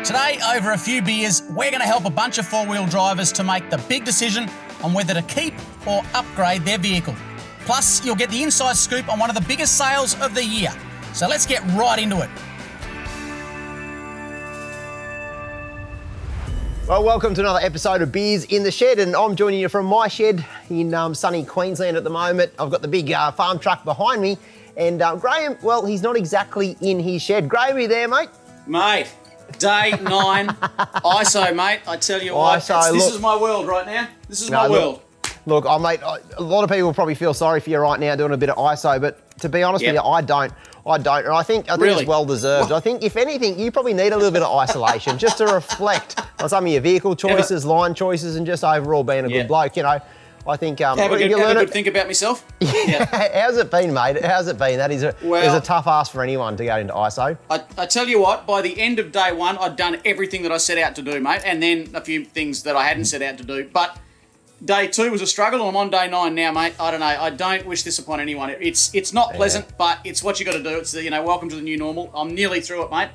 Today, over a few beers, we're going to help a bunch of four-wheel drivers to make the big decision on whether to keep or upgrade their vehicle. Plus, you'll get the inside scoop on one of the biggest sales of the year. So let's get right into it. Well, welcome to another episode of Beers in the Shed, and I'm joining you from my shed in sunny Queensland at the moment. I've got the big farm truck behind me, and Graham, well, he's not exactly in his shed. Graham, are you there, mate? Mate, day 9, ISO, mate. I tell you what, this is my world right now. This is my world. Look, mate, a lot of people probably feel sorry for you right now doing a bit of ISO, but to be honest with you, I don't. And I think really? It's well deserved. I think, if anything, you probably need a little bit of isolation just to reflect on some of your vehicle choices, line choices, and just overall being a good bloke, you know. I think... have a good think about myself. Yeah. How's it been, mate? How's it been? That is a tough ask for anyone to go into ISO. I tell you what, by the end of day 1, I'd done everything that I set out to do, mate, and then a few things that I hadn't set out to do. But day 2 was a struggle, and I'm on day 9 now, mate. I don't know. I don't wish this upon anyone. It's not pleasant, but it's what you got to do. It's welcome to the new normal. I'm nearly through it, mate.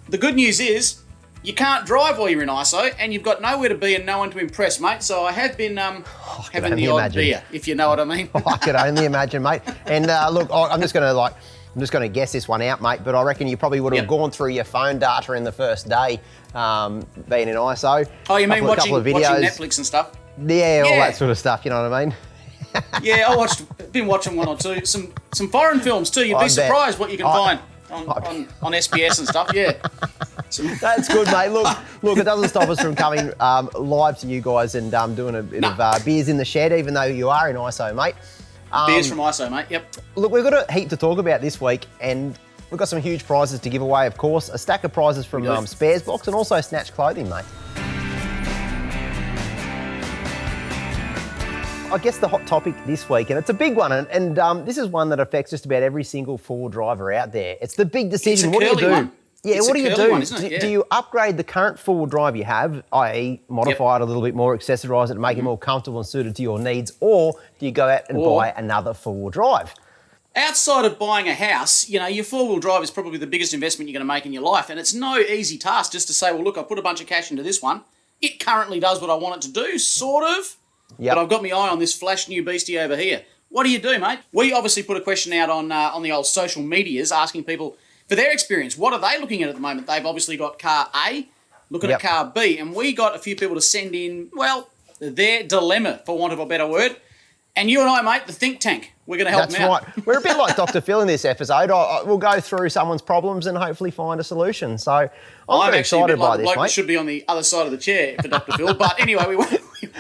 The good news is you can't drive while you're in ISO, and you've got nowhere to be and no one to impress, mate. So I have been having the odd beer, if you know what I mean. I could only imagine, mate. And look, I'm just going to guess this one out, mate. But I reckon you probably would have gone through your phone data in the first day, being in ISO. Oh, you mean watching Netflix and stuff? Yeah, all that sort of stuff. You know what I mean? Yeah, been watching one or two, some foreign films too. You'd be surprised what you can find on SBS and stuff. Yeah, that's good, mate. Look, it doesn't stop us from coming live to you guys and doing a bit of beers in the shed, even though you are in ISO, mate. Beers from ISO, mate. Yep. Look, we've got a heap to talk about this week, and we've got some huge prizes to give away. Of course, a stack of prizes from Sparesbox and also Snatch clothing, mate. I guess the hot topic this week, and it's a big one, and this is one that affects just about every single four wheeler driver out there. It's the big decision. What do you do? One. Yeah, what do you do? Do you upgrade the current four-wheel drive you have, i.e. modify it a little bit more, accessorise it, make it more comfortable and suited to your needs, or do you go out and buy another four-wheel drive? Outside of buying a house, your four-wheel drive is probably the biggest investment you're going to make in your life, and it's no easy task just to say, well, look, I put a bunch of cash into this one. It currently does what I want it to do, sort of. Yep. But I've got my eye on this flash new beastie over here. What do you do, mate? We obviously put a question out on the old social medias asking people for their experience. What are they looking at the moment? They've obviously got car A, looking at car B, and we got a few people to send in, well, their dilemma, for want of a better word. And you and I, mate, the think tank, we're going to help them out. That's right. We're a bit like Dr. Phil in this episode. We'll go through someone's problems and hopefully find a solution. So I'm very excited by this, mate. That should be on the other side of the chair for Dr. Phil. But anyway,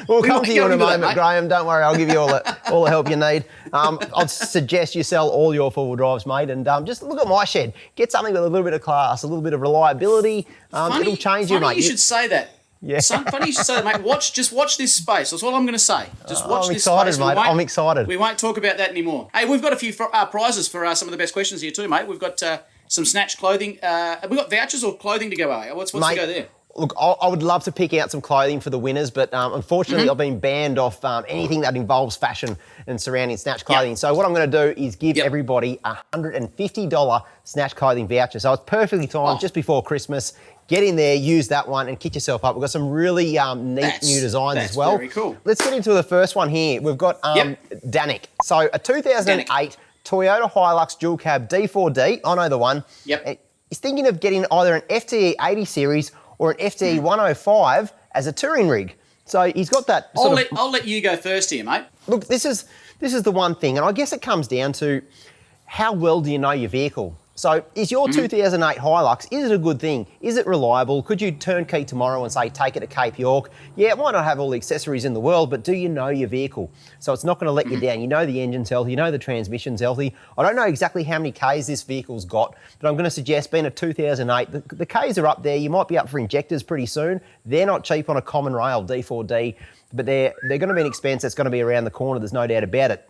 we'll come to you in a moment, Graham. Don't worry, I'll give you all the help you need. I'd suggest you sell all your four-wheel drives, mate, and just look at my shed. Get something with a little bit of class, a little bit of reliability. It'll change you, mate. You should say that. Yeah. Funny you should say that, mate. Just watch this space. That's all I'm going to say. Just watch this space. I'm excited, mate. I'm excited. We won't talk about that anymore. Hey, we've got a few prizes for some of the best questions here too, mate. We've got some Snatch clothing. Have we got vouchers or clothing to go away? What's to go there? Look, I would love to pick out some clothing for the winners, but unfortunately I've been banned off anything that involves fashion and surrounding Snatch clothing. Yep. So what I'm going to do is give everybody a $150 Snatch clothing voucher. So it's perfectly timed just before Christmas. Get in there, use that one, and kit yourself up. We've got some really neat new designs as well. Very cool. Let's get into the first one here. We've got Danik. So a 2008 Toyota HiLux dual cab D4D. I know the one. Yep. He's thinking of getting either an FTE 80 series or an FTE 105 as a touring rig. So he's got that I'll let you go first here, mate. Look, this is the one thing, and I guess it comes down to how well do you know your vehicle? So is your 2008 HiLux, is it a good thing? Is it reliable? Could you turnkey tomorrow and say, take it to Cape York? Yeah, it might not have all the accessories in the world, but do you know your vehicle? So it's not going to let you down. You know the engine's healthy, you know the transmission's healthy. I don't know exactly how many Ks this vehicle's got, but I'm going to suggest, being a 2008, the Ks are up there. You might be up for injectors pretty soon. They're not cheap on a common rail, D4D, but they're going to be an expense that's going to be around the corner. There's no doubt about it.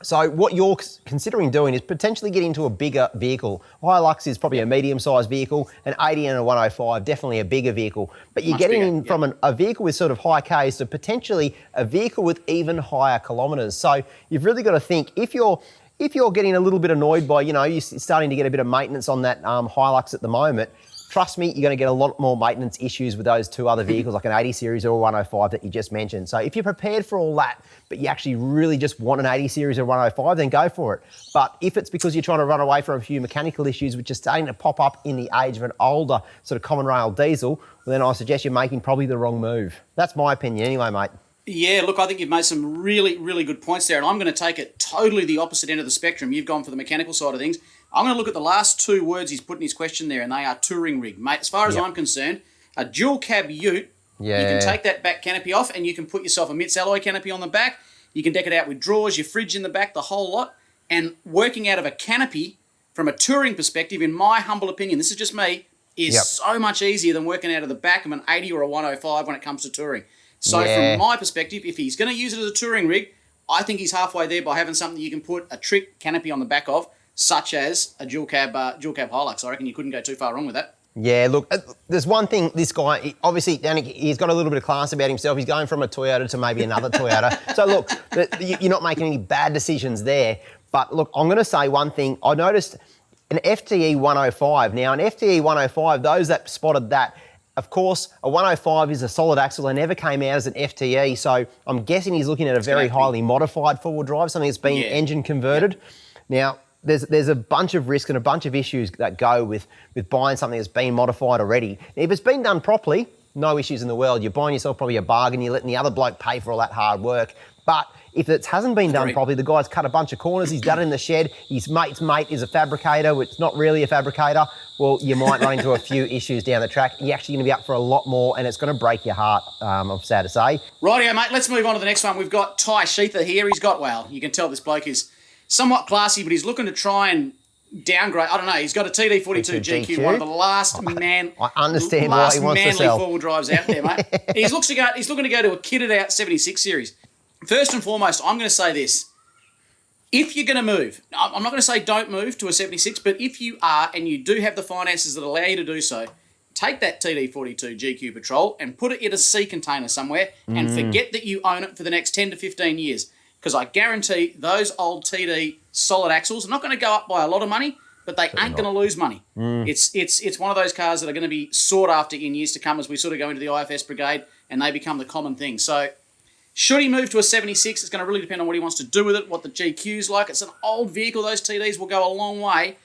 So what you're considering doing is potentially getting into a bigger vehicle. HiLux is probably a medium-sized vehicle, an 80 and a 105, definitely a bigger vehicle. But you're getting in from a vehicle with sort of high Ks to potentially a vehicle with even higher kilometres. So you've really got to think, if you're getting a little bit annoyed by, you're starting to get a bit of maintenance on that HiLux at the moment, trust me, you're going to get a lot more maintenance issues with those two other vehicles, like an 80 series or a 105 that you just mentioned. So if you're prepared for all that, but you actually really just want an 80 series or 105, then go for it. But if it's because you're trying to run away from a few mechanical issues, which are starting to pop up in the age of an older sort of common rail diesel, well, then I suggest you're making probably the wrong move. That's my opinion anyway, mate. Yeah, look, I think you've made some really, really good points there, and I'm going to take it totally the opposite end of the spectrum. You've gone for the mechanical side of things. I'm going to look at the last two words he's put in his question there, and they are touring rig. Mate, as far as I'm concerned, a dual cab ute, you can take that back canopy off and you can put yourself a Mitz alloy canopy on the back. You can deck it out with drawers, your fridge in the back, the whole lot. And working out of a canopy, from a touring perspective, in my humble opinion, this is just me, is so much easier than working out of the back of an 80 or a 105 when it comes to touring. So from my perspective, if he's going to use it as a touring rig, I think he's halfway there by having something you can put a trick canopy on the back of, such as a dual cab HiLux. I reckon you couldn't go too far wrong with that. Yeah, look, there's one thing, this guy, obviously, he's got a little bit of class about himself. He's going from a Toyota to maybe another Toyota. So look, you're not making any bad decisions there. But look, I'm going to say one thing. I noticed an FTE 105. Now, an FTE 105, those that spotted that, of course, a 105 is a solid axle. They never came out as an FTE. So I'm guessing he's looking at a very highly modified four-wheel drive, something that's been engine converted. Now, there's a bunch of risk and a bunch of issues that go with buying something that's been modified already. If it's been done properly, no issues in the world. You're buying yourself probably a bargain. You're letting the other bloke pay for all that hard work. But if it hasn't been done properly, the guy's cut a bunch of corners, he's done it in the shed, his mate's mate is a fabricator, which is not really a fabricator, well, you might run into a few issues down the track. You're actually going to be up for a lot more, and it's going to break your heart, I'm sad to say. Rightio, mate, let's move on to the next one. We've got Ty Sheether here. He's got, well, you can tell this bloke is somewhat classy, but he's looking to try and downgrade. I don't know. He's got a TD42 GQ, one of the last I understand why he wants to sell. manly four-wheel drives out there, mate. He's looking to go to a kitted out 76 series. First and foremost, I'm going to say this. If you're going to move, I'm not going to say don't move to a 76, but if you are and you do have the finances that allow you to do so, take that TD42 GQ Patrol and put it in a sea container somewhere and forget that you own it for the next 10 to 15 years. Because I guarantee those old TD solid axles are not going to go up by a lot of money, but they ain't going to lose money. It's one of those cars that are going to be sought after in years to come as we sort of go into the IFS brigade and they become the common thing. So should he move to a 76, it's going to really depend on what he wants to do with it, what the GQ's like. It's an old vehicle. Those TDs will go a long way,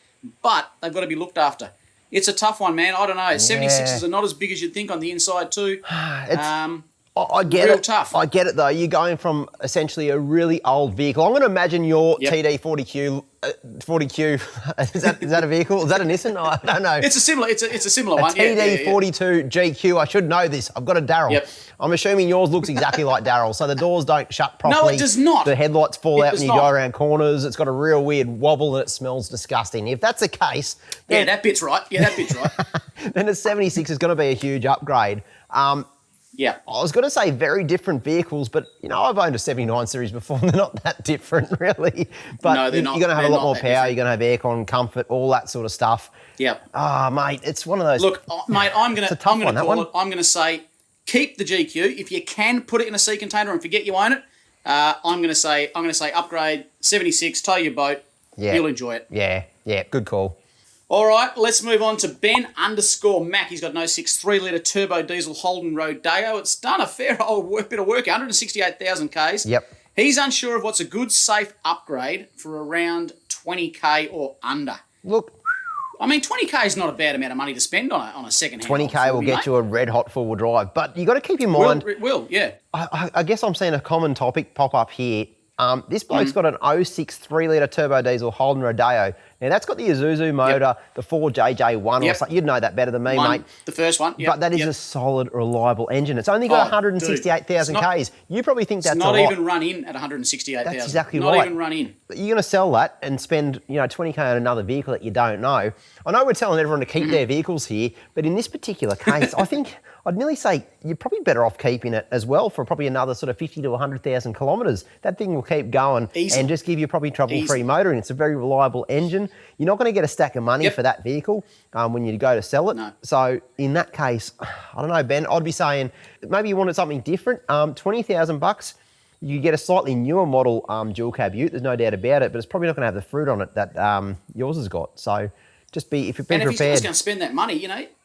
but they've got to be looked after. It's a tough one, man. I don't know. 76s are not as big as you'd think on the inside too. I get real it. tough. I get it though. You're going from essentially a really old vehicle. I'm going to imagine your TD40Q. 40Q is that a vehicle? Is that a Nissan? I don't know. It's a similar one. TD42 GQ. I should know this. I've got a Darryl. Yep. I'm assuming yours looks exactly like Darryl. So the doors don't shut properly. No, it does not. The headlights fall out when you go around corners. It's got a real weird wobble and it smells disgusting. If that's the case, then, that bit's right. then a 76 is going to be a huge upgrade. Yeah. I was going to say very different vehicles, but, I've owned a 79 series before and they're not that different, really. But no, they're not. You're going to have a lot more power. You're going to have aircon, comfort, all that sort of stuff. Yep. Mate, it's one of those. Look, mate, I'm going to say keep the GQ. If you can put it in a sea container and forget you own it, I'm going to say upgrade 76, tow your boat. Yeah. You'll enjoy it. Yeah, good call. All right, let's move on to Ben_Mac. He's got an 06 3-litre turbo diesel Holden Rodeo. It's done a fair old bit of work, 168,000 Ks. Yep. He's unsure of what's a good, safe upgrade for around 20K or under. Look, I mean, 20K is not a bad amount of money to spend on a second-hand. 20K will get you a red-hot four-wheel drive. But you got to keep in mind... It will, yeah. I guess I'm seeing a common topic pop up here. This bloke's got an 06 3-litre turbo diesel Holden Rodeo. Now, that's got the Isuzu motor, the 4JJ1 or something. You'd know that better than me, mate. The first one, But that is a solid, reliable engine. It's only got 168,000 Ks. You probably think that's a lot. It's not even run in at 168,000. That's exactly right. Not even run in. You're going to sell that and spend, 20K on another vehicle that you don't know. I know we're telling everyone to keep their vehicles here, but in this particular case, I think I'd nearly say you're probably better off keeping it as well for probably another sort of 50 to 100,000 kilometres. That thing will keep going and just give you probably trouble-free motoring. It's a very reliable engine. You're not going to get a stack of money for that vehicle when you go to sell it. No. So in that case, I don't know, Ben, I'd be saying maybe you wanted something different. $20,000, you get a slightly newer model dual cab ute. There's no doubt about it, but it's probably not going to have the fruit on it that yours has got. So Just be, if you've been And if he's prepared. just going to spend that money,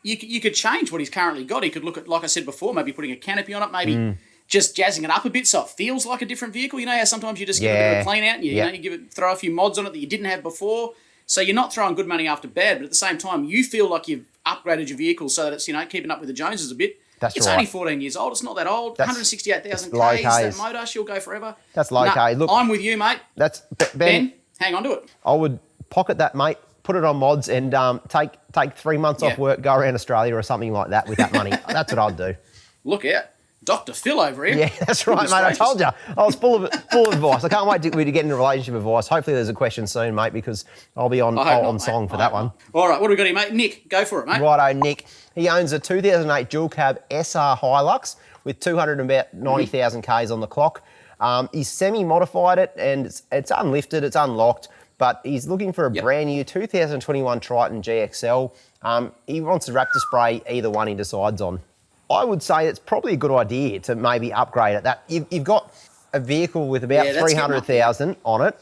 you could change what he's currently got. He could look at, like I said before, maybe putting a canopy on it, maybe just jazzing it up a bit so it feels like a different vehicle. You know how sometimes you just give it a bit of a clean out and you throw a few mods on it that you didn't have before. So you're not throwing good money after bad, but at the same time, you feel like you've upgraded your vehicle so that it's, keeping up with the Joneses a bit. It's only 14 years old. It's not that old. 168,000 Ks, that motor, she'll go forever. That's low K. Look, I'm with you, mate. That's Ben, hang on to it. I would pocket that, mate. Put it on mods and take 3 months off work, go around Australia or something like that with that money. That's what I'd do. Look out. Dr. Phil over here. Yeah, that's right, mate. I told you. I was full of advice. I can't wait to get into relationship advice. Hopefully there's a question soon, mate, because I'll be on song for that one. All right, what do we got here, mate? Nick, go for it, mate. Righto, Nick. He owns a 2008 dual cab SR HiLux with 290,000 Ks on the clock. He's semi-modified it and it's unlifted, it's unlocked, but he's looking for a brand new 2021 Triton GXL. He wants to Raptor spray either one he decides on. I would say it's probably a good idea to maybe upgrade it. That you've got a vehicle with about 300,000 on it.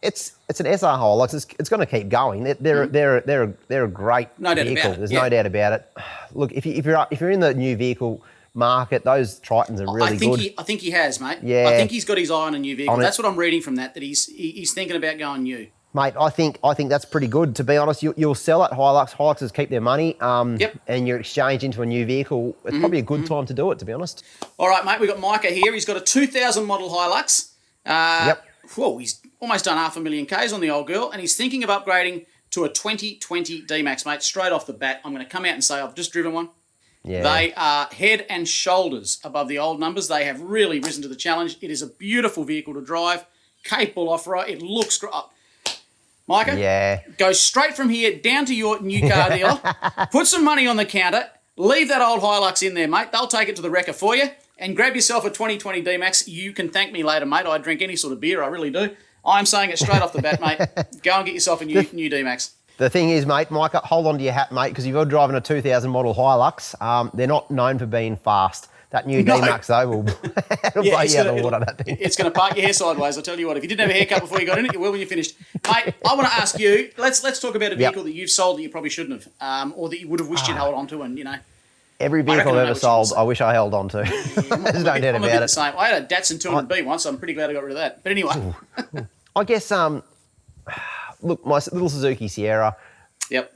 It's an SR HiLux. It's going to keep going. They're a great vehicle. There's no doubt about it. Look, if you're in the new vehicle market, those Tritons are really good. I think he has, mate. Yeah. I think he's got his eye on a new vehicle. That's what I'm reading from that he's thinking about going new. Mate, I think that's pretty good. To be honest, you'll sell it. Hiluxes keep their money, and you exchange into a new vehicle. It's probably a good time to do it, to be honest. All right, mate. We've got Micah here. He's got a 2000 model Hilux. Whoa, he's almost done 500,000 Ks on the old girl, and he's thinking of upgrading to a 2020 D-Max, mate. Straight off the bat, I'm going to come out and say I've just driven one. Yeah. They are head and shoulders above the old numbers. They have really risen to the challenge. It is a beautiful vehicle to drive, capable off-road. It looks great. Micah, go straight from here down to your new car dealer, put some money on the counter, leave that old Hilux in there, mate. They'll take it to the wrecker for you, and grab yourself a 2020 D-Max. You can thank me later, mate. I drink any sort of beer, I really do. I'm saying it straight off the bat, mate. Go and get yourself a new D-Max. The thing is, mate, Micah, hold on to your hat, mate, because if you're driving a 2000 model Hilux, they're not known for being fast. That new D-Max, though, will blow you out of the water, that thing. It's going to part your hair sideways, I tell you what. If you didn't have a haircut before you got in it, you will when you're finished. Mate, I want to ask you, let's talk about a vehicle that you've sold that you probably shouldn't have, or that you would have wished you'd held on to, and, Every vehicle I've ever sold, I wish I held on to. There's no doubt about it. The same. I had a Datsun 200B once, so I'm pretty glad I got rid of that. But anyway. I guess, look, my little Suzuki Sierra. Yep.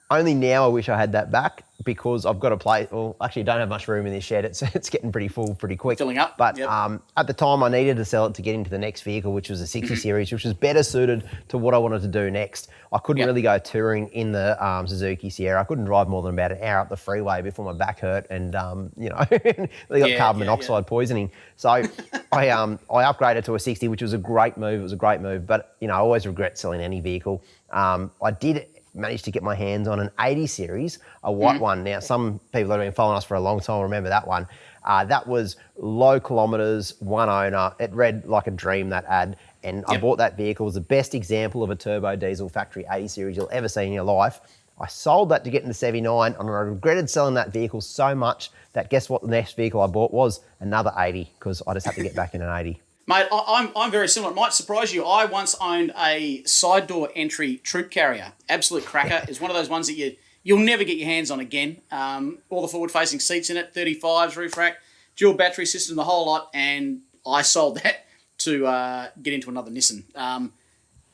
Only now I wish I had that back because I've got a place. Well, actually, don't have much room in this shed. It's getting pretty full pretty quick. Filling up. But at the time, I needed to sell it to get into the next vehicle, which was a 60 series, which was better suited to what I wanted to do next. I couldn't really go touring in the Suzuki Sierra. I couldn't drive more than about an hour up the freeway before my back hurt and they got carbon monoxide poisoning. So I upgraded to a 60, which was a great move. It was a great move, but I always regret selling any vehicle. I did managed to get my hands on an 80 series, a white one. Now, some people that have been following us for a long time remember that one. That was low kilometres, one owner. It read like a dream, that ad. And I bought that vehicle. It was the best example of a turbo diesel factory 80 series you'll ever see in your life. I sold that to get into 79, and I regretted selling that vehicle so much that guess what the next vehicle I bought was? Another 80, because I just had to get back in an 80. Mate, I'm very similar. It might surprise you. I once owned a side door entry troop carrier. Absolute cracker. It's one of those ones that you'll never get your hands on again. All the forward-facing seats in it, 35s, roof rack, dual battery system, the whole lot. And I sold that to get into another Nissan.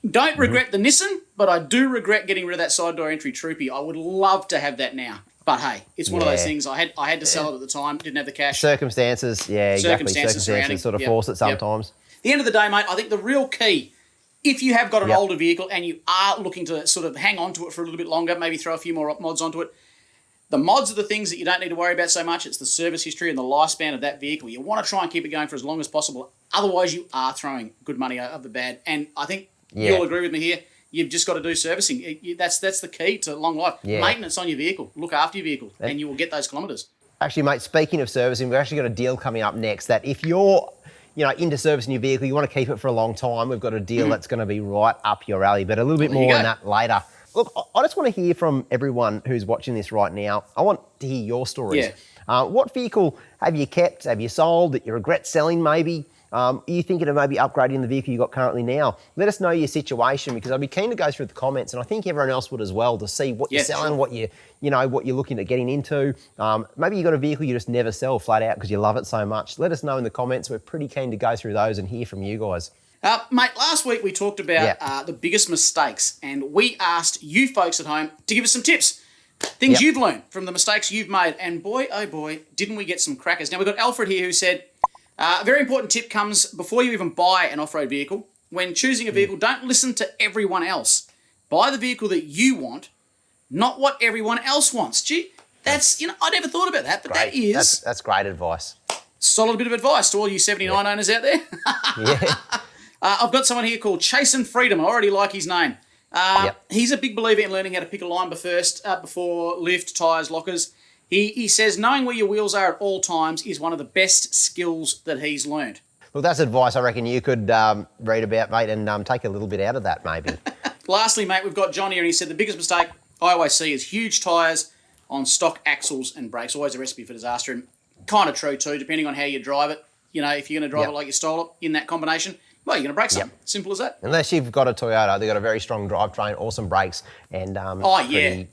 Don't regret the Nissan, but I do regret getting rid of that side door entry troopy. I would love to have that now. But hey, it's one of those things. I had to sell it at the time. Didn't have the cash. Circumstances, exactly. Circumstances sort of force it sometimes. At the end of the day, mate, I think the real key, if you have got an older vehicle and you are looking to sort of hang on to it for a little bit longer, maybe throw a few more mods onto it, the mods are the things that you don't need to worry about so much. It's the service history and the lifespan of that vehicle. You want to try and keep it going for as long as possible. Otherwise, you are throwing good money over the bad. And I think you'll agree with me here. You've just got to do servicing. That's the key to long life. Maintenance on your vehicle. Look after your vehicle, and you will get those kilometres. Actually, mate, speaking of servicing, we've actually got a deal coming up next that if you're into servicing your vehicle, you want to keep it for a long time, we've got a deal that's going to be right up your alley, but a little bit more on that later. Look, I just want to hear from everyone who's watching this right now. I want to hear your stories. What vehicle have you kept, have you sold, that you regret selling maybe? You're thinking of maybe upgrading the vehicle you've got currently now. Let us know your situation, because I'd be keen to go through the comments, and I think everyone else would as well, to see what you're selling, what what you're looking at getting into. Maybe you've got a vehicle you just never sell flat out because you love it so much. Let us know in the comments. We're pretty keen to go through those and hear from you guys. Mate, last week we talked about the biggest mistakes, and we asked you folks at home to give us some tips. Things you've learned from the mistakes you've made, and boy, oh boy, didn't we get some crackers. Now, we've got Alfred here who said, a very important tip comes before you even buy an off-road vehicle. When choosing a vehicle, don't listen to everyone else. Buy the vehicle that you want, not what everyone else wants. Gee, that's, I never thought about that, but Great. that is... That's great advice. Solid bit of advice to all you 79 owners out there. Yeah. I've got someone here called Chasin' Freedom. I already like his name. He's a big believer in learning how to pick a line before lift, tyres, lockers. He says knowing where your wheels are at all times is one of the best skills that he's learned. Look, that's advice I reckon you could read about, mate, and take a little bit out of that, maybe. Lastly, mate, we've got John here, and he said the biggest mistake I always see is huge tyres on stock axles and brakes. Always a recipe for disaster, and kind of true too, depending on how you drive it. If you're going to drive it like you stole it in that combination, well, you're going to break something. Simple as that. Unless you've got a Toyota, they've got a very strong drivetrain, awesome brakes, and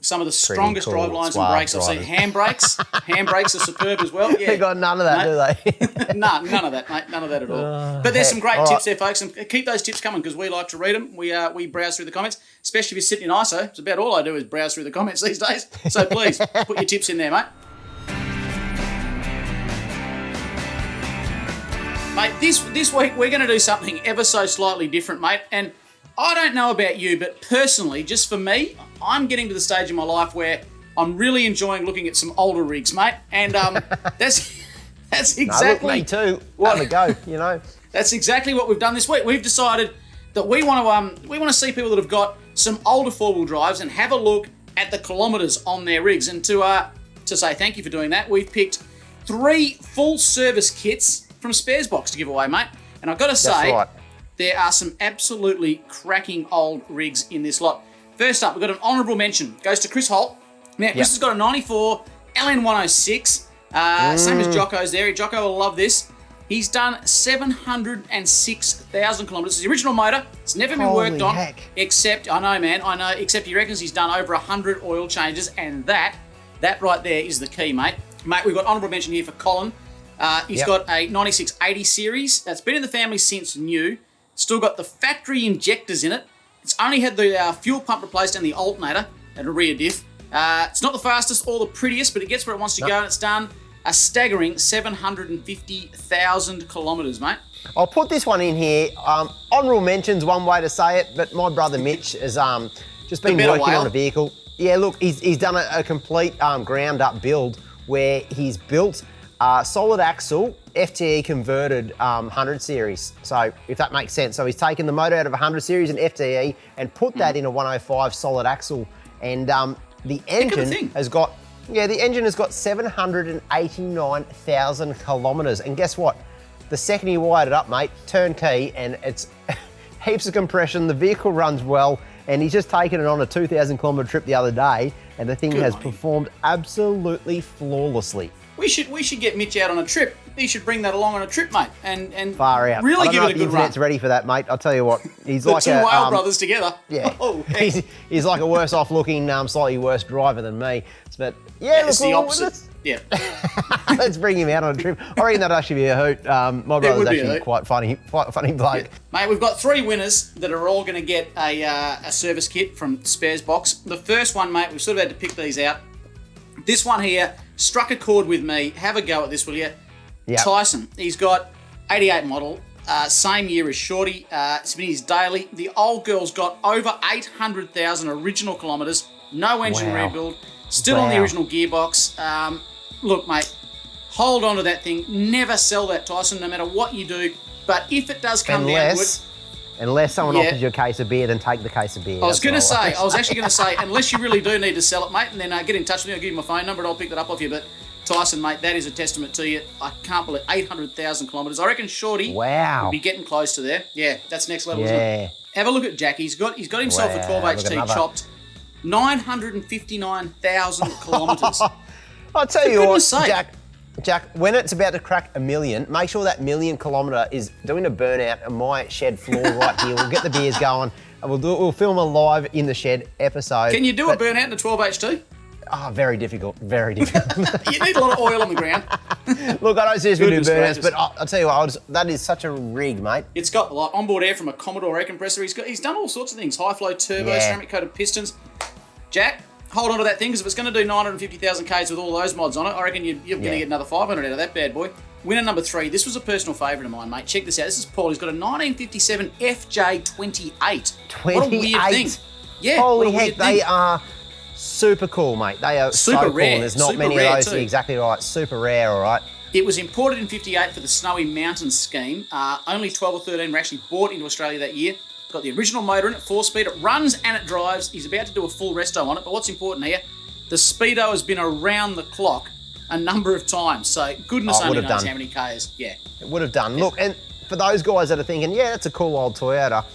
some of the strongest drive lines and brakes I've seen. Handbrakes are superb as well. Yeah, they've got none of that, do they? No, none of that, mate. None of that at all. But there's some great tips there, folks, and keep those tips coming because we like to read them. We browse through the comments, especially if you're sitting in ISO. It's about all I do is browse through the comments these days. So please put your tips in there, mate. Mate, this week we're going to do something ever so slightly different, mate. And I don't know about you, but personally, just for me, I'm getting to the stage in my life where I'm really enjoying looking at some older rigs, mate. And that's exactly... No, look, me too. What a go, That's exactly what we've done this week. We've decided that we want to see people that have got some older four-wheel drives and have a look at the kilometres on their rigs. And to say thank you for doing that, we've picked 3 full service kits from Sparesbox to give away, mate. And I've got to say, there are some absolutely cracking old rigs in this lot. First up, we've got an honourable mention. Goes to Chris Holt. Now, Chris has got a 94 LN106. Same as Jocko's there. Jocko will love this. He's done 706,000 kilometres. It's the original motor. It's never been worked on. Except, I know, man, except he reckons he's done over 100 oil changes, and that right there is the key, mate. Mate, we've got honourable mention here for Colin. He's got a 9680 series that's been in the family since new. Still got the factory injectors in it. It's only had the fuel pump replaced and the alternator and a rear diff. It's not the fastest or the prettiest, but it gets where it wants to go, and it's done a staggering 750,000 kilometres, mate. I'll put this one in here. Honourable mention's one way to say it, but my brother Mitch has just been working on a vehicle. Yeah, look, he's done a complete ground-up build where he's built solid axle, FTE converted 100 series. So if that makes sense. So he's taken the motor out of 100 series and FTE and put that in a 105 solid axle. And the engine has got 789,000 kilometres. And guess what? The second he wired it up, mate, turnkey, and it's heaps of compression. The vehicle runs well, and he's just taken it on a 2,000 kilometre trip the other day, and the thing has performed absolutely flawlessly. We should get Mitch out on a trip. He should bring that along on a trip, mate, and far out. Really give it a good run. Internet's ready for that, mate. I'll tell you what. He's the like two Whale brothers together. Yeah. He's like a worse off looking, slightly worse driver than me. But it's the opposite. Let's bring him out on a trip. I reckon that'd actually be a hoot. My brother's actually quite funny bloke. Yeah. Mate, we've got 3 winners that are all going to get a service kit from Sparesbox. The first one, mate, we've sort of had to pick these out. This one here struck a chord with me. Have a go at this, will you? Yep. Tyson. He's got 88 model, same year as Shorty. It's been his daily. The old girl's got over 800,000 original kilometres. No engine rebuild. Still on the original gearbox. Look, mate, hold on to that thing. Never sell that, Tyson, no matter what you do. But if it does come down to it... Unless someone offers you a case of beer, then take the case of beer. I was actually going to say, unless you really do need to sell it, mate, and then get in touch with me. I'll give you my phone number and I'll pick that up off you. But Tyson, mate, that is a testament to you. I can't believe 800,000 kilometres. I reckon Shorty would be getting close to there. Yeah, that's next level, isn't it? Have a look at Jack. He's got himself a 12HT chopped. 959,000 kilometres. I'll tell you what, Jack. Jack, when it's about to crack 1 million, make sure that 1,000,000 kilometre is doing a burnout on my shed floor right here. We'll get the beers going and we'll film a live in the shed episode. Can you do a burnout in a 12H2? Oh, very difficult, very difficult. You need a lot of oil on the ground. Look, I don't seriously do Goodness burnouts, gracious. but I'll tell you what, that is such a rig, mate. It's got like onboard air from a Commodore air compressor. He's done all sorts of things. High flow turbo, Yeah. ceramic coated pistons. Jack, hold on to that thing because if it's going to do 950,000 Ks with all those mods on it, I reckon you're going to get another 500 out of that bad boy. Winner number 3. This was a personal favourite of mine, mate. Check this out. This is Paul. He's got a 1957 FJ28. 28. What a weird thing. Yeah. Holy what a heck, weird thing. they are super cool, mate. They are Super so cool. rare. There's not Super many rare of those. too. You're exactly right. Super rare, all right. It was imported in 58 for the Snowy Mountains scheme. Only 12 or 13 were actually bought into Australia that year. Got the original motor in it, 4-speed. It runs and it drives. He's about to do a full resto on it. But what's important here, the Speedo has been around the clock a number of times. So goodness only knows how many Ks. Yeah. It would have done. Look, and for those guys that are thinking, yeah, that's a cool old Toyota,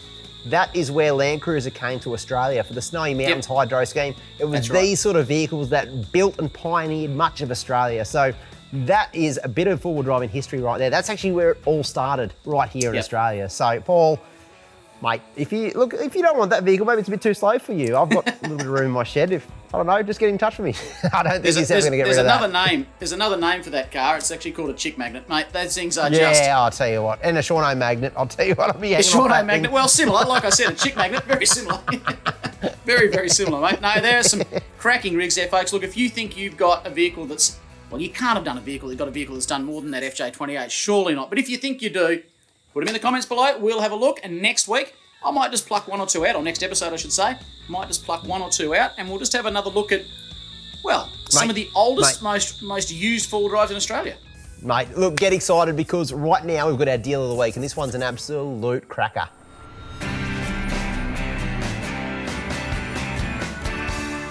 that is where LandCruiser came to Australia for the Snowy Mountains Hydro scheme. It was these sort of vehicles that built and pioneered much of Australia. So that is a bit of forward driving history right there. That's actually where it all started, right here in Australia. So, Paul, mate, if you don't want that vehicle, maybe it's a bit too slow for you. I've got a little bit of room in my shed. If I don't know, just get in touch with me. I don't think he's ever going to get rid of that. There's another name for that car. It's actually called a chick magnet, mate. Those things are Yeah, I'll tell you what. And a Shawno magnet. I'll tell you what. I'll be hanging on that magnet. thing. Well, similar. Like I said, a chick magnet. Very similar. Very, very similar, mate. No, there are some cracking rigs there, folks. Look, if you think you've got a vehicle that's... Well, you can't have done a vehicle. You've got a vehicle that's done more than that FJ28. Surely not. But if you think you do, put them in the comments below. We'll have a look. And next week, I might just pluck one or two out. Or next episode, I should say. Might just pluck one or two out. And we'll just have another look at, well, some of the oldest, most used four-wheel drives in Australia. Mate, look, get excited because right now we've got our deal of the week and this one's an absolute cracker.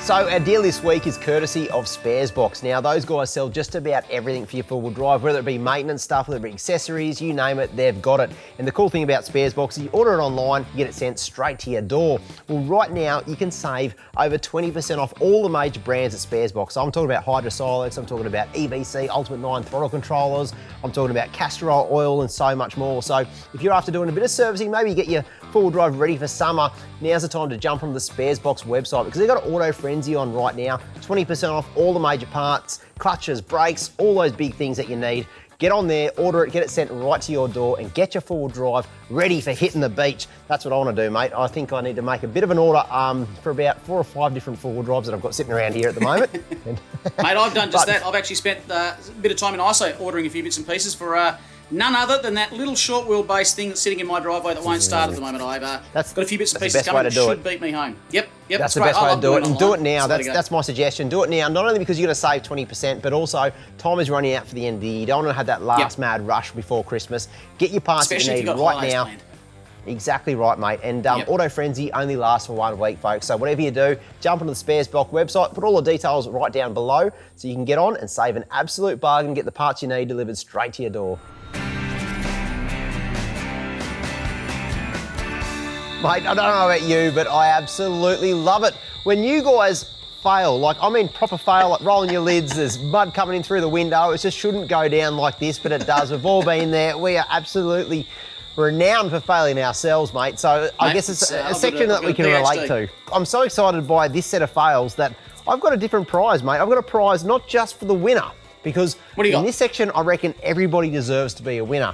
So our deal this week is courtesy of Sparesbox. Now those guys sell just about everything for your four-wheel drive, whether it be maintenance stuff, whether it be accessories, you name it, they've got it. And the cool thing about Sparesbox is you order it online, you get it sent straight to your door. Well, right now you can save over 20% off all the major brands at Sparesbox. So I'm talking about Hydrosilux, I'm talking about EVC, Ultimate 9 throttle controllers, I'm talking about castor oil and so much more. So if you're after doing a bit of servicing, maybe you get your four-wheel drive ready for summer, now's the time to jump on the Sparesbox website because they've got an auto frenzy on right now, 20% off all the major parts, clutches, brakes, all those big things that you need. Get on there, order it, get it sent right to your door and get your four-wheel drive ready for hitting the beach. That's what I want to do, mate. I think I need to make a bit of an order for about 4 or 5 different four-wheel drives that I've got sitting around here at the moment. Mate, I've done just that. I've actually spent a bit of time in ISO ordering a few bits and pieces for none other than that little short wheelbase thing that's sitting in my driveway that won't start at the moment. I've got a few bits and pieces coming that should beat me home. Yep. That's the best way to do it. And do it now. That's my suggestion. Do it now, not only because you're going to save 20%, but also time is running out for the end of the year. You don't want to have that last mad rush before Christmas. Get your parts that you need right now. Planned. Exactly right, mate. And Auto Frenzy only lasts for 1 week, folks. So whatever you do, jump onto the Sparesbox website, put all the details right down below so you can get on and save an absolute bargain, get the parts you need delivered straight to your door. Mate, I don't know about you, but I absolutely love it. When you guys fail, proper fail, like rolling your lids, there's mud coming in through the window, it just shouldn't go down like this, but it does. We've all been there. We are absolutely renowned for failing ourselves, mate. So I guess it's a section that we can relate to. I'm so excited by this set of fails that I've got a different prize, mate. I've got a prize not just for the winner, because in this section, I reckon everybody deserves to be a winner.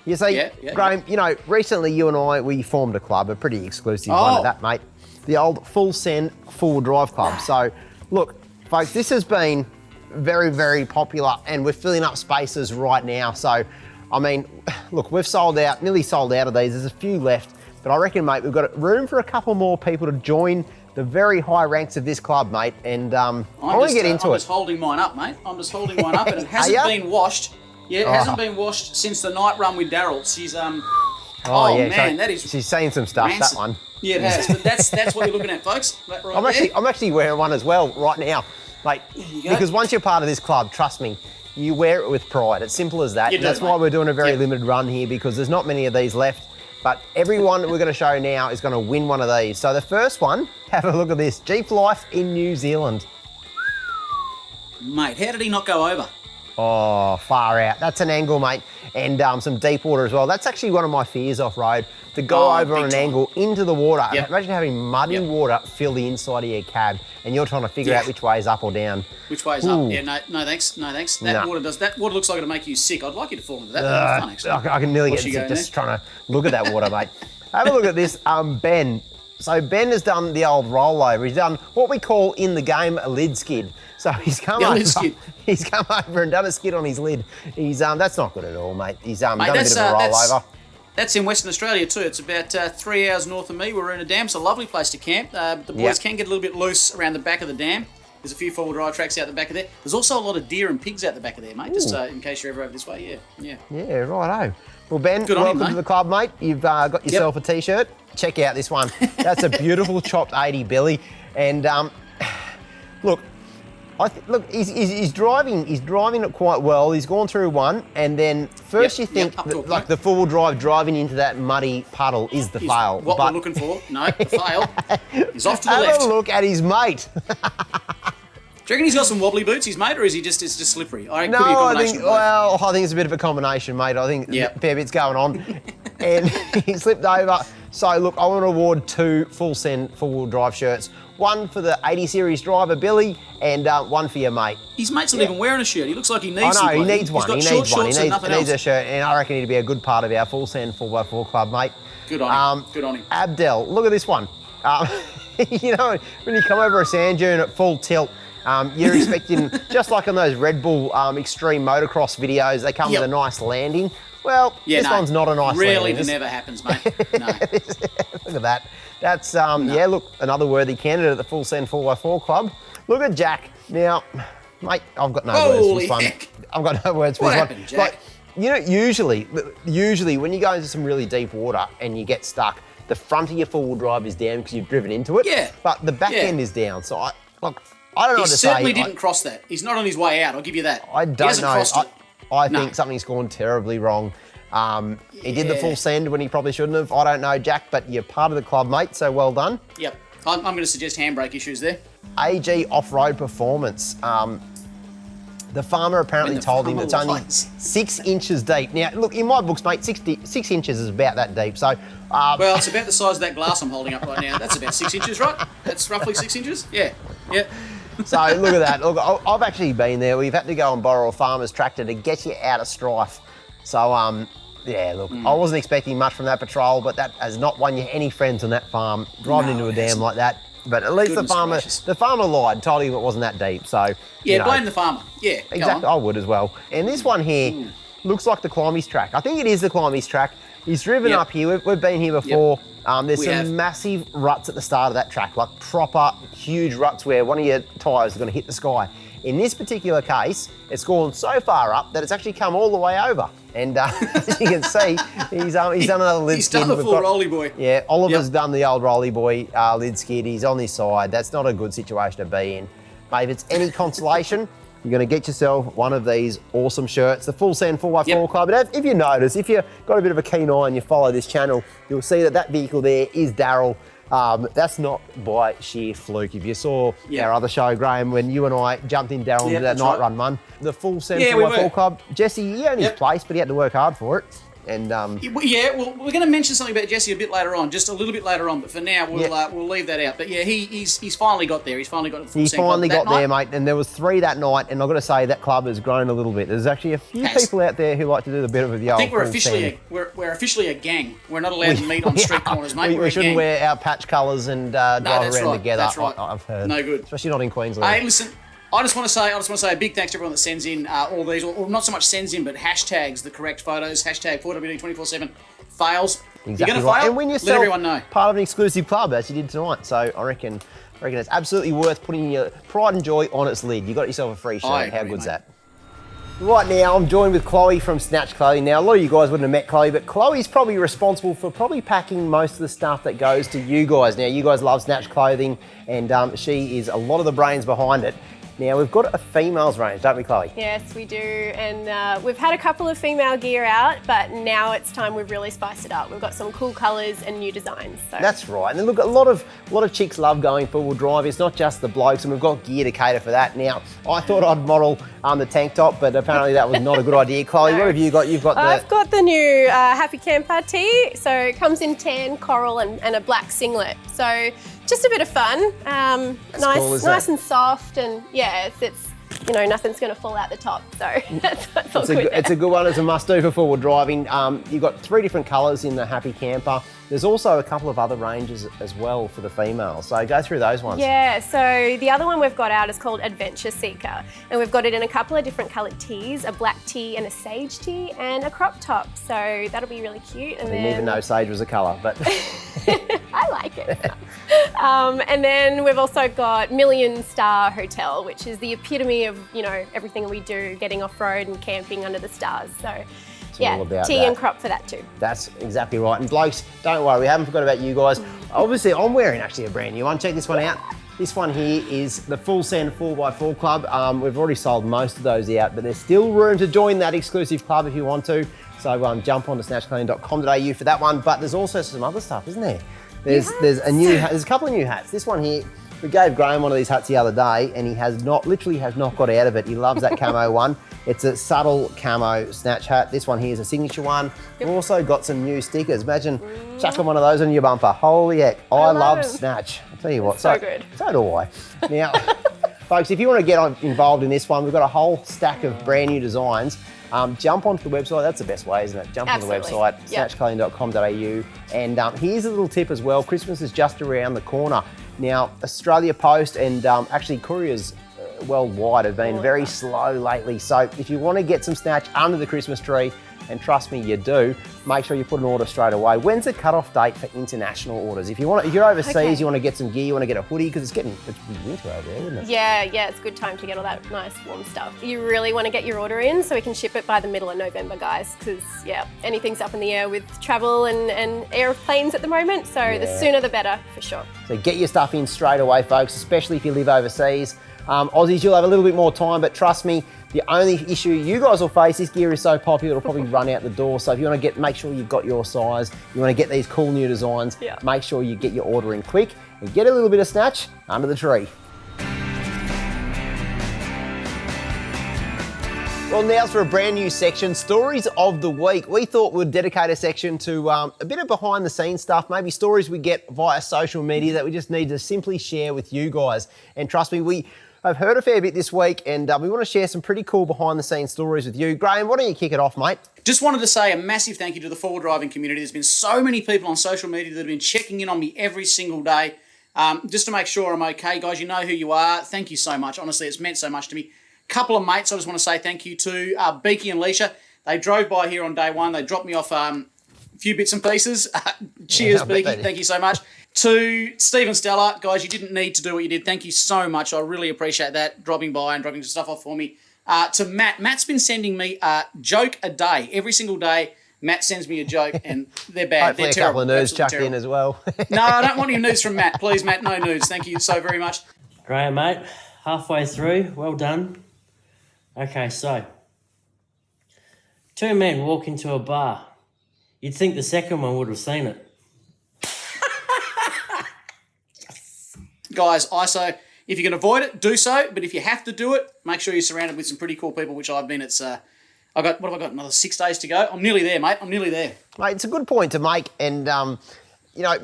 You see, Graham, you know, recently you and I, we formed a club, a pretty exclusive one at that, mate. The old Full Send Full Drive Club. So, look, folks, this has been very, very popular and we're filling up spaces right now. So, I mean, look, we've sold out, nearly sold out of these. There's a few left, but I reckon, mate, we've got room for a couple more people to join the very high ranks of this club, mate. And I want to get into it. I'm just holding mine up, mate. I'm just holding mine up and it hasn't been washed. Yeah, it hasn't been washed since the night run with Daryl. She's man, that is. She's seen some stuff. Rancid. That one. Yeah, it has. But that's what you're looking at, folks. That right I'm actually wearing one as well right now, mate. Because once you're part of this club, trust me, you wear it with pride. It's simple as that. That's why we're doing a very limited run here because there's not many of these left. But everyone that we're going to show now is going to win one of these. So the first one, have a look at this: Jeep Life in New Zealand. Mate, how did he not go over? Oh, far out. That's an angle, mate. And some deep water as well. That's actually one of my fears off-road, to go over on an angle into the water. Yep. Imagine having muddy water fill the inside of your cab, and you're trying to figure out which way is up or down. Which way is up? Yeah, no thanks. That water looks like it'll make you sick. I'd like you to fall into that. That'd be fun, actually. I can nearly get sick just trying to look at that water, mate. Have a look at this, Ben. So Ben has done the old rollover. He's done what we call in the game a lid skid. So he's come over. He's come over and done a skid on his lid. He's that's not good at all, mate. He's done a bit of a rollover. That's in Western Australia too. It's about 3 hours north of me. We're in a dam. It's a lovely place to camp. The boys can get a little bit loose around the back of the dam. There's a few four-wheel drive tracks out the back of there. There's also a lot of deer and pigs out the back of there, mate. Just in case you're ever over this way. Yeah, righto. Well, Ben, welcome to the club, mate. You've got yourself a T-shirt. Check out this one. That's a beautiful chopped 80 Billy. And look, he's driving it quite well. He's gone through one, and then first you think that, like the four-wheel drive driving into that muddy puddle is the fail. What we're looking for? No, the fail. He's off to the left. Have a look at his mate. Do you reckon he's got some wobbly boots, his mate, or is he just slippery? I think I think it's a bit of a combination, mate. I think a fair bit's going on. And he slipped over. So look, I want to award 2 full send four-wheel drive shirts. One for the 80 series driver, Billy, and one for your mate. His mate's not even wearing a shirt. He looks like he needs I know, he needs one. He needs one. He needs a shirt, and I reckon he'd be a good part of our full send 4x4 club, mate. Good on him. Good on him. Abdel, look at this one. You know, when you come over a sand dune at full tilt, you're expecting, just like on those Red Bull extreme motocross videos, they come with a nice landing. Well, this one's not a nice landing. Really, never happens, mate. No. Look at that. That's, look, another worthy candidate at the Full Send 4x4 Club. Look at Jack. Now, mate, I've got no words for this one. I've got no words for this one. What happened, Jack? Like, you know, usually when you go into some really deep water and you get stuck, the front of your four-wheel drive is down because you've driven into it. Yeah. But the back end is down. So, I don't know what to say. He certainly didn't cross that. He's not on his way out, I'll give you that. I don't know. I think something's gone terribly wrong. He did the full send when he probably shouldn't have. I don't know, Jack, but you're part of the club, mate, so well done. Yep. I'm going to suggest handbrake issues there. AG Off-Road Performance. The farmer apparently told him it's only 6 inches deep. Now, look, in my books, mate, 6 inches is about that deep. So, well, it's about the size of that glass I'm holding up right now. That's about 6 inches, right? That's roughly 6 inches? Yeah. So, look at that. Look, I've actually been there. We've had to go and borrow a farmer's tractor to get you out of strife. So, look, I wasn't expecting much from that patrol, but that has not won you any friends on that farm, driving into a dam like that. But at least the farmer lied, told him it wasn't that deep. So blame the farmer. Yeah, exactly. I would as well. And this one here looks like the Climbys track. I think it is the Climbys track. He's driven up here. We've been here before. There's some massive ruts at the start of that track, like proper huge ruts where one of your tyres is going to hit the sky. In this particular case, it's gone so far up that it's actually come all the way over. And as you can see, he's done another lid skid. He's done the full rolly boy. Yeah, Oliver's done the old rolly boy lid skid. He's on his side. That's not a good situation to be in. Mate, if it's any consolation, you're going to get yourself one of these awesome shirts, the Full Send 4x4 Club. And if you notice, if you've got a bit of a keen eye and you follow this channel, you'll see that vehicle there is Daryl. That's not by sheer fluke. If you saw our other show, Graham, when you and I jumped in Daryl into that night run one, the Full Send 4x4 Club, Jesse, he owned his place, but he had to work hard for it. And well, we're going to mention something about Jesse a bit later on, just a little bit later on. But for now, we'll leave that out. But yeah, he's finally got there. He's finally got the Full Send. He finally got there, mate. And there was 3 that night, and I've got to say that club has grown a little bit. There's actually a few people out there who like to do the bit of the old. I think we're officially a gang. We're not allowed to meet on street corners, mate. We shouldn't wear our patch colours and drive around together. That's right. I've heard. No good. Especially not in Queensland. Hey, listen. I just want to say a big thanks to everyone that sends in all these, or not so much sends in, but hashtags the correct photos. Hashtag 4WD247 fails. Exactly. You're going to fail? And win yourself let everyone know. Part of an exclusive club, as you did tonight. So I reckon it's absolutely worth putting your pride and joy on its lid. You got yourself a free shirt. How good's that? Right now, I'm joined with Chloe from Snatch Clothing. Now, a lot of you guys wouldn't have met Chloe, but Chloe's probably responsible for packing most of the stuff that goes to you guys. Now, you guys love Snatch Clothing, and she is a lot of the brains behind it. Now, we've got a females range, don't we, Chloe? Yes, we do. And we've had a couple of female gear out, but now it's time we've really spiced it up. We've got some cool colours and new designs. So. That's right. And look, a lot of chicks love going four-wheel drive. It's not just the blokes, and we've got gear to cater for that. Now, I thought I'd model the tank top, but apparently that was not a good idea. Chloe, No. what have you got? I've got the new Happy Camper tee. So it comes in tan, coral, and a black singlet. So just a bit of fun. Nice and soft, and yeah, it's nothing's going to fall out the top. So that's all good. It's a good one. It's a must-do for four-wheel driving. You've got 3 different colours in the Happy Camper. There's also a couple of other ranges as well for the females. So go through those ones. Yeah, so the other one we've got out is called Adventure Seeker. And we've got it in a couple of different coloured tees, a black tee and a sage tee and a crop top. So that'll be really cute. And I didn't even know sage was a colour, but... I like it. And then we've also got Million Star Hotel, which is the epitome of, everything we do, getting off-road and camping under the stars. So yeah, tee and crop for that too. That's exactly right. And blokes, don't worry, we haven't forgot about you guys. Obviously, I'm wearing actually a brand new one. Check this one out. This one here is the Full Send 4x4 Club. We've already sold most of those out, but there's still room to join that exclusive club if you want to. So jump on to snatchclean.com.au for that one. But there's also some other stuff, isn't there? There's a couple of new hats. This one here, we gave Graham one of these hats the other day, and he literally has not got out of it. He loves that camo one. It's a subtle camo Snatch hat. This one here is a signature one. We've also got some new stickers. Imagine chucking one of those on your bumper. Holy heck, I love Snatch. I'll tell you what. So good. So do I. Now, folks, if you want to get involved in this one, we've got a whole stack of brand new designs. Jump onto the website. That's the best way, isn't it? Jump onto the website, snatchclean.com.au. And here's a little tip as well. Christmas is just around the corner. Now, Australia Post and actually couriers worldwide have been very slow lately. So if you want to get some Snatch under the Christmas tree, and trust me, you do, make sure you put an order straight away. When's the cut-off date for international orders? If you're overseas, you want to get some gear, you want to get a hoodie, because it's winter over there, isn't it? Yeah, it's a good time to get all that nice warm stuff. You really want to get your order in so we can ship it by the middle of November, guys, because anything's up in the air with travel and airplanes at the moment, so the sooner the better, for sure. So get your stuff in straight away, folks, especially if you live overseas. Aussies, you'll have a little bit more time, but trust me, the only issue you guys will face, this gear is so popular, it'll probably run out the door. So if you want to make sure you've got your size, you want to get these cool new designs, make sure you get your order in quick and get a little bit of Snatch under the tree. Well, now's for a brand new section, Stories of the Week. We thought we'd dedicate a section to a bit of behind the scenes stuff, maybe stories we get via social media that we just need to simply share with you guys. And trust me, I've heard a fair bit this week, and we want to share some pretty cool behind-the-scenes stories with you. Graham, why don't you kick it off, mate? Just wanted to say a massive thank you to the four-wheel driving community. There's been so many people on social media that have been checking in on me every single day, just to make sure I'm okay. Guys, you know who you are. Thank you so much. Honestly, it's meant so much to me. Couple of mates I just want to say thank you to, Beaky and Leisha. They drove by here on day one. They dropped me off a few bits and pieces. Cheers, Beaky. Thank you so much. To Steve and Stella, guys, you didn't need to do what you did. Thank you so much. I really appreciate that, dropping by and dropping some stuff off for me. To Matt. Matt's been sending me a joke a day. Every single day, Matt sends me a joke, and they're bad. Hopefully they're a terrible. couple of nudes chucked terrible. in as well. No, I don't want any nudes from Matt. Please, Matt, no nudes. Thank you so very much. Great, mate. Halfway through. Well done. Okay, so 2 men walk into a bar. You'd think the second one would have seen it. Guys, ISO, if you can avoid it, do so. But if you have to do it, make sure you're surrounded with some pretty cool people, which I've been. What have I got? Another 6 days to go. I'm nearly there, mate. I'm nearly there. Mate, it's a good point to make. And,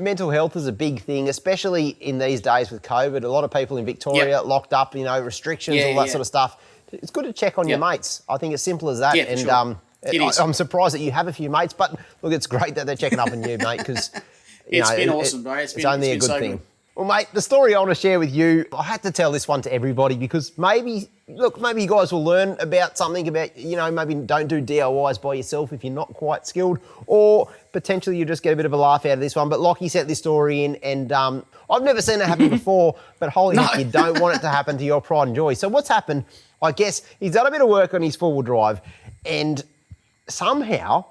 mental health is a big thing, especially in these days with COVID. A lot of people in Victoria locked up, restrictions, all that sort of stuff. It's good to check on your mates. I think it's simple as that. Yeah, for sure. It is. I'm surprised that you have a few mates, but look, it's great that they're checking up on you, mate, because it's been awesome, bro. It's only a good thing. Good. Well, mate, the story I want to share with you, I had to tell this one to everybody because maybe you guys will learn about something about, maybe don't do DIYs by yourself if you're not quite skilled, or potentially you just get a bit of a laugh out of this one. But Lockie sent this story in, and I've never seen it happen before, but holy heck, you don't want it to happen to your pride and joy. So what's happened, I guess, he's done a bit of work on his four-wheel drive, and somehow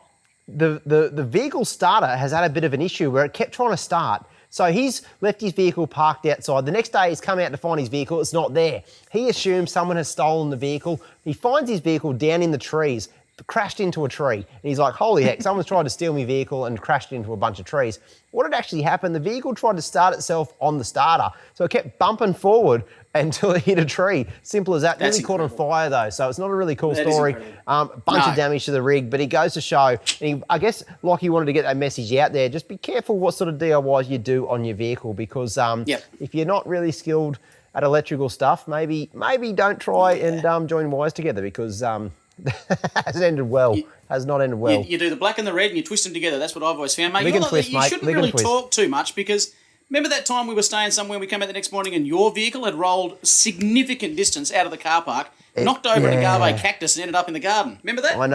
the vehicle starter has had a bit of an issue where it kept trying to start. So he's left his vehicle parked outside. The next day he's come out to find his vehicle. It's not there. He assumes someone has stolen the vehicle. He finds his vehicle down in the trees, crashed into a tree. And he's like, holy heck, someone's tried to steal my vehicle and crashed into a bunch of trees. What had actually happened, the vehicle tried to start itself on the starter. So it kept bumping forward until it hit a tree. Simple as that. That's Really caught on incredible. fire though, so it's not a really cool That is story. incredible. Bunch No. of damage to the rig, but it goes to show, and I guess like he wanted to get that message out there, just be careful what sort of DIYs you do on your vehicle, because if you're not really skilled at electrical stuff, maybe don't try and join wires together, because has ended well. Has not ended well. You do the black and the red and you twist them together. That's what I've always found, mate. Lick and twist, you mate. shouldn't Lick and really twist. talk too much, because remember that time we were staying somewhere, we came out the next morning and your vehicle had rolled significant distance out of the car park, knocked over an agave cactus and ended up in the garden. Remember that? I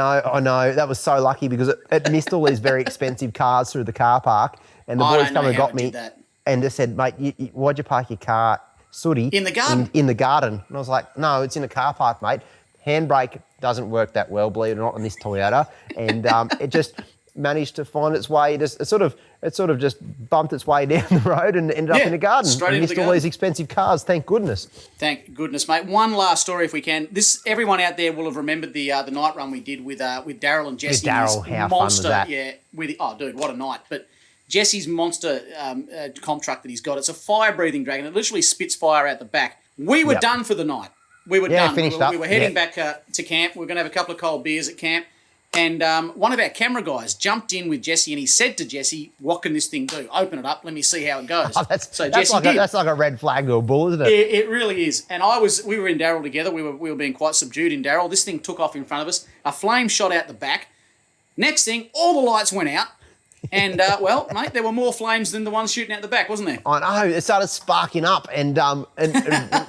know. That was so lucky, because it missed all these very expensive cars through the car park, and the I boys don't come know and how got it me did that. and just said, mate, why'd you park your car sooty In the garden? In the garden. And I was like, no, it's in a car park, mate. Handbrake doesn't work that well, believe it or not, on this Toyota, and it just managed to find its way. It sort of just bumped its way down the road and ended up in the garden. straight and into missed the all garden. these expensive cars. Thank goodness. Thank goodness, mate. One last story, if we can. Everyone out there will have remembered the night run we did with Daryl and Jesse. Daryl, how fun was that? Yeah, dude, what a night! But Jesse's monster comp truck that he's got, it's a fire-breathing dragon. It literally spits fire out the back. We were done for the night. We were done. Finished We were heading back to camp. We were going to have a couple of cold beers at camp. And one of our camera guys jumped in with Jesse and he said to Jesse, what can this thing do? Open it up. Let me see how it goes. That's Jesse like did. that's like a red flag to a bull, isn't it? It really is. And we were in Darryl together. We were being quite subdued in Darryl. This thing took off in front of us. A flame shot out the back. Next thing, all the lights went out. And, mate, there were more flames than the ones shooting out the back, wasn't there? I know, it started sparking up, and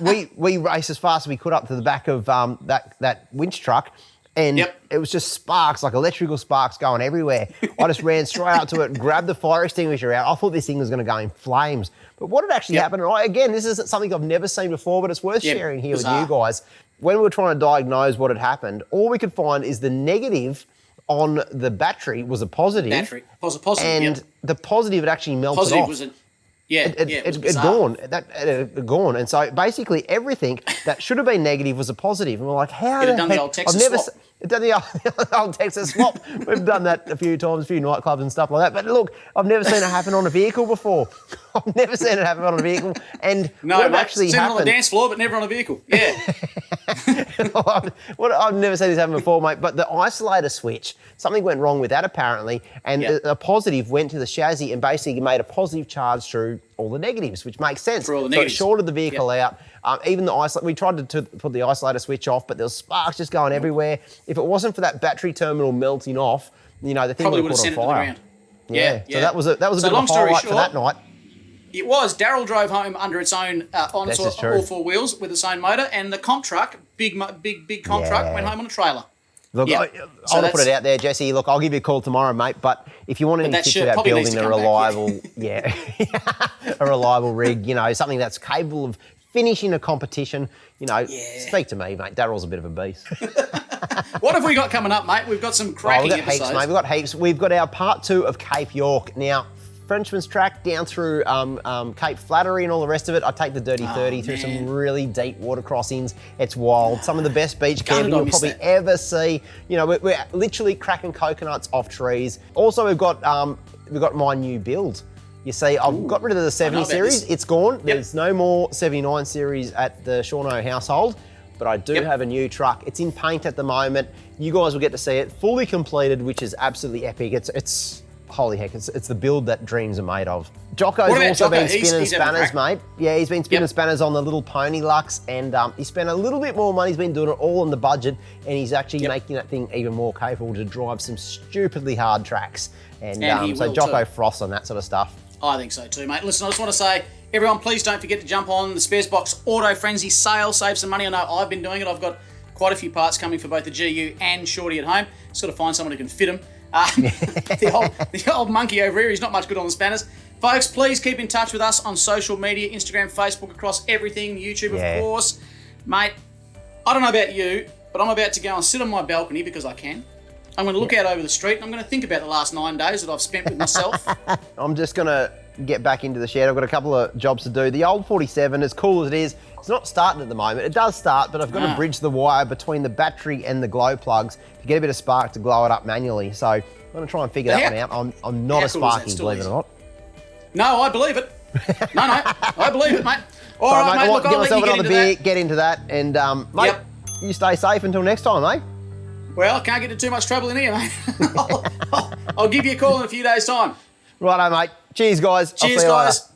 we raced as fast as we could up to the back of that winch truck, and it was just sparks, like electrical sparks going everywhere. I just ran straight up to it, grabbed the fire extinguisher out. I thought this thing was going to go in flames. But what had actually happened, and again, this is something I've never seen before, but it's worth sharing here bizarre. with you guys. When we were trying to diagnose what had happened, all we could find is the negative on the battery was a positive. Battery. Positive, and the positive had actually melted Positive off. was It it was gone. It had gone. And so basically everything that should have been negative was a positive. And we're like, how It'd the done the heck? old Texas swap. Done the old Texas swap. We've done that a few times, a few nightclubs and stuff like that. But look, I've never seen it happen on a vehicle before. I've never seen it happen on a vehicle. And what actually seen happened... it on the dance floor, but never on a vehicle. Yeah. I've never seen this happen before, mate, but the isolator switch, something went wrong with that apparently, and a positive went to the chassis and basically made a positive charge through all the negatives, which makes sense. Through all the So it negatives. shorted the vehicle out. Even the we tried to put the isolator switch off, but there was sparks just going everywhere. If it wasn't for that battery terminal melting off, the thing Probably would would have have caught on sent it to the fire. ground. So that was a bit of a long story highlight for that short, night. It was. Daryl drove home under its own This is true. all four wheels with its own motor, and the comp truck, big comp truck, went home on a trailer. Look, Yeah. So I'll put that's- it out there, Jesse. Look, I'll give you a call tomorrow, mate. But if you want any that tips shirt about probably needs building to a come back, reliable, a reliable rig, something that's capable of finishing a competition, speak to me, mate. Daryl's a bit of a beast. What have we got coming up, mate? We've got some cracking We've got episodes. heaps, mate. We've got heaps. We've got our part 2 of Cape York. Now, Frenchman's Track down through Cape Flattery and all the rest of it. I take the Dirty 30 through some really deep water crossings. It's wild. Some of the best beach camping you'll probably ever see. We're literally cracking coconuts off trees. Also, we've got my new build. You see, I've got rid of the 70 series. It's gone. There's no more 79 series at the Shawno household, but I do have a new truck. It's in paint at the moment. You guys will get to see it fully completed, which is absolutely epic. It's holy heck, it's the build that dreams are made of. Jocko's also been spinning spanners, mate. Yeah, he's been spinning spanners on the little Pony Lux, and he spent a little bit more money. He's been doing it all on the budget, and he's actually making that thing even more capable to drive some stupidly hard tracks. And so Jocko frosts on that sort of stuff. I think so too, mate. Listen, I just want to say, everyone, please don't forget to jump on the Sparesbox Auto Frenzy sale. Save some money. I know I've been doing it. I've got quite a few parts coming for both the GU and Shorty at home. Just got to find someone who can fit them. The old monkey over here, he's not much good on the spanners. Folks, please keep in touch with us on social media, Instagram, Facebook, across everything, YouTube, of course. Mate, I don't know about you, but I'm about to go and sit on my balcony because I can. I'm going to look out over the street and I'm going to think about the last 9 days that I've spent with myself. I'm just going to get back into the shed. I've got a couple of jobs to do. The old 47, as cool as it is, it's not starting at the moment. It does start, but I've got to bridge the wire between the battery and the glow plugs to get a bit of spark to glow it up manually. So I'm going to try and figure that one out. I'm not a Sparky, believe it or not. No, I believe it. No, I believe it, mate. All right, mate, look, get I'll let myself you get another into beer, that. get into that, and mate, you stay safe until next time, mate. Well, I can't get into too much trouble in here, mate. I'll give you a call in a few days' time. Righto, mate. Cheers, guys. Cheers, guys.